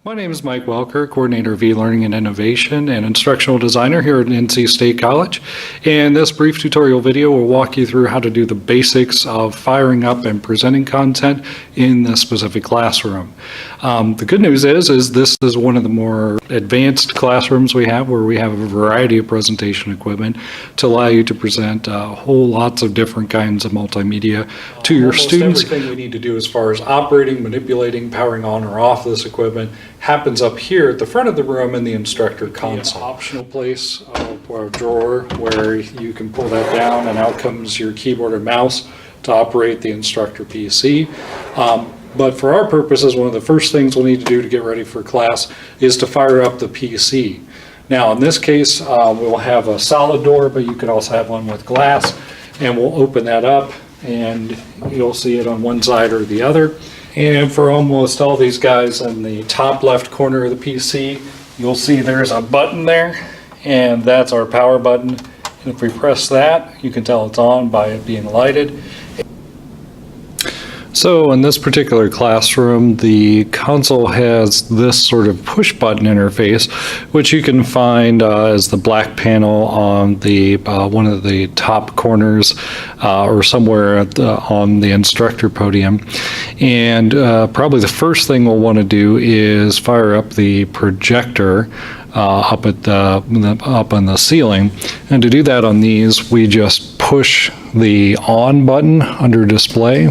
My name is Mike Welker, Coordinator of E-Learning and Innovation and Instructional Designer here at NC State College. And this brief tutorial video will walk you through how to do the basics of firing up and presenting content in the specific classroom. The good news is this is one of the more advanced classrooms we have, where we have a variety of presentation equipment to allow you to present whole lots of different kinds of multimedia to your students. Everything we need to do as far as operating, manipulating, powering on or off this equipment happens up here at the front of the room in the instructor console. Optional place or a drawer where you can pull that down, and out comes your keyboard or mouse to operate the instructor PC. But for our purposes, one of the first things we'll need to do to get ready for class is to fire up the PC. Now in this case, we'll have a solid door, but you could also have one with glass, and we'll open that up and you'll see it on one side or the other. And for almost all these guys, in the top left corner of the PC, you'll see there's a button there, and that's our power button. And if we press that, you can tell it's on by it being lighted. So in this particular classroom, the console has this sort of push button interface, which you can find as the black panel on the one of the top corners or somewhere on the instructor podium. And probably the first thing we'll want to do is fire up the projector up on the ceiling. And to do that on these, we just push the on button under display.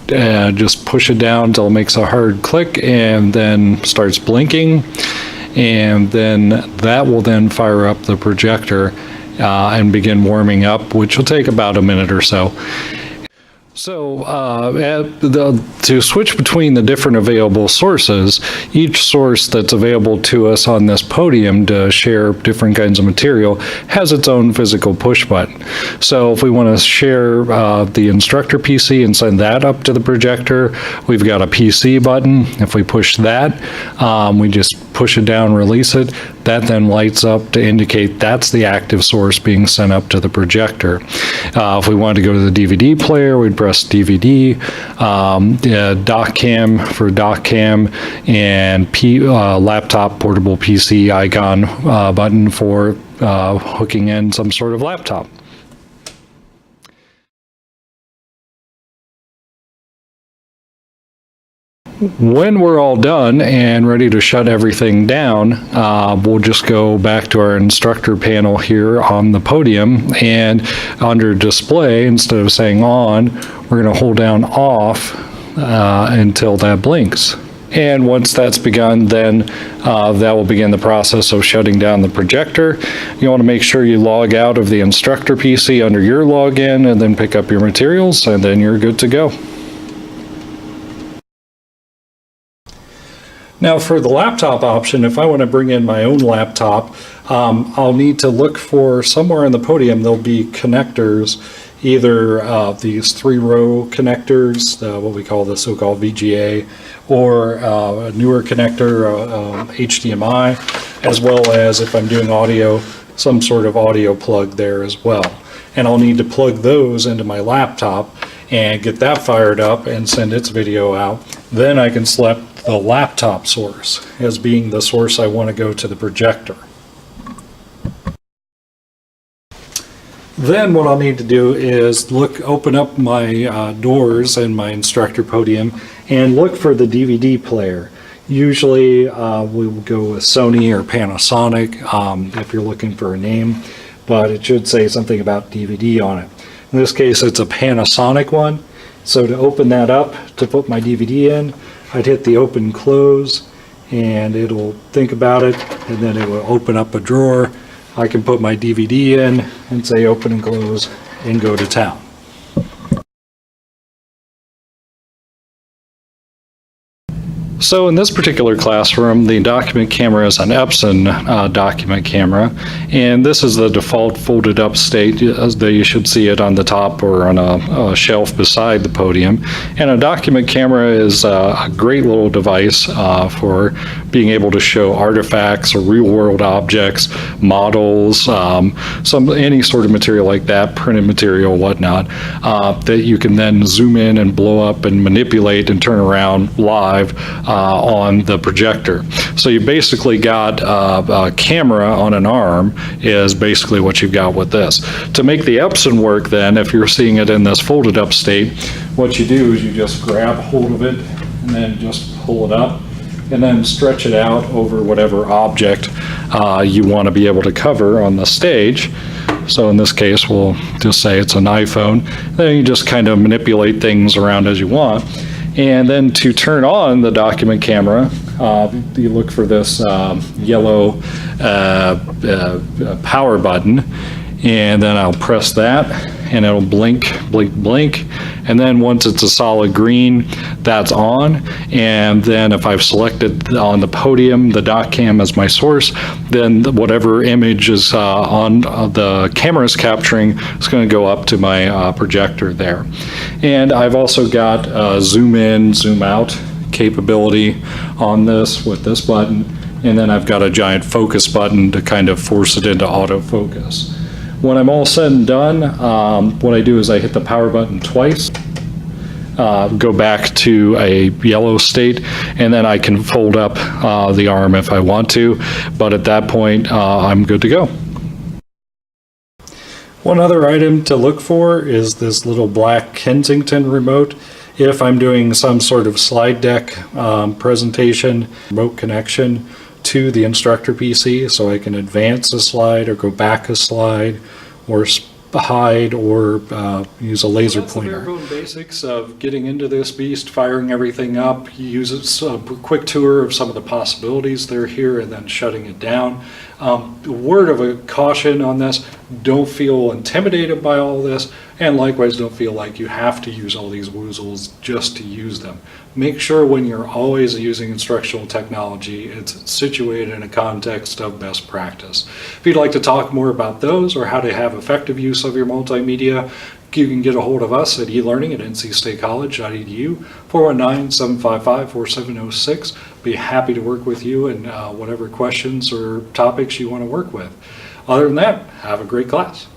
Just push it down until it makes a hard click and then starts blinking, and then that will then fire up the projector and begin warming up, which will take about a minute or so. So to switch between the different available sources, each source that's available to us on this podium to share different kinds of material has its own physical push button. So if we want to share the instructor PC and send that up to the projector, we've got a PC button. If we push that, we just push it down, release it. That then lights up to indicate that's the active source being sent up to the projector. If we wanted to go to the DVD player, we'd press DVD, dock cam for dock cam, and laptop portable PC icon button for hooking in some sort of laptop. When we're all done and ready to shut everything down, we'll just go back to our instructor panel here on the podium, and under display, instead of saying on, we're going to hold down off until that blinks. And once that's begun, then that will begin the process of shutting down the projector. You want to make sure you log out of the instructor PC under your login and then pick up your materials, and then you're good to go. Now for the laptop option, if I want to bring in my own laptop, I'll need to look for somewhere on the podium there'll be connectors, either these 3-row connectors, what we call the so-called VGA, or a newer connector, HDMI, as well as, if I'm doing audio, some sort of audio plug there as well. And I'll need to plug those into my laptop and get that fired up and send its video out. Then I can select the laptop source as being the source I want to go to the projector. Then what I'll need to do is open up my doors in my instructor podium and look for the DVD player. Usually we will go with Sony or Panasonic if you're looking for a name, but it should say something about DVD on it. In this case, it's a Panasonic one. So to open that up, to put my DVD in, I'd hit the open close, and it'll think about it, and then it will open up a drawer. I can put my DVD in and say open and close and go to town. So in this particular classroom, the document camera is an Epson document camera, and this is the default folded up state that you should see it on the top or on a shelf beside the podium. And a document camera is a great little device for being able to show artifacts or real world objects, models, any sort of material like that, printed material, whatnot, that you can then zoom in and blow up and manipulate and turn around live on the projector. So you basically got a camera on an arm is basically what you've got with this. To make the Epson work then, if you're seeing it in this folded up state, what you do is you just grab hold of it and then just pull it up and then stretch it out over whatever object you want to be able to cover on the stage. So in this case, we'll just say it's an iPhone. Then you just kind of manipulate things around as you want. And then to turn on the document camera, you look for this yellow power button, and then I'll press that, and it'll blink, blink, blink. And then once it's a solid green, that's on. And then if I've selected on the podium the doc cam as my source, then whatever image is on the camera is capturing is going to go up to my projector there. And I've also got zoom in, zoom out capability on this with this button. And then I've got a giant focus button to kind of force it into autofocus. When I'm all said and done, what I do is I hit the power button twice, go back to a yellow state, and then I can fold up the arm if I want to, but at that point I'm good to go. One other item to look for is this little black Kensington remote. If I'm doing some sort of slide deck presentation, remote connection to the instructor PC, so I can advance a slide or go back a slide or hide or use a laser pointer. That's the bare bone basics of getting into this beast, firing everything up. You use a quick tour of some of the possibilities that are here and then shutting it down. Word of a caution on this, don't feel intimidated by all this, and likewise don't feel like you have to use all these woozles just to use them. Make sure when you're always using instructional technology, it's situated in a context of best practice. If you'd like to talk more about those or how to have effective use of your multimedia, you can get a hold of us at elearning@ncstatecollege.edu, 419-755-4706. Be happy to work with you in whatever questions or topics you want to work with. Other than that, have a great class.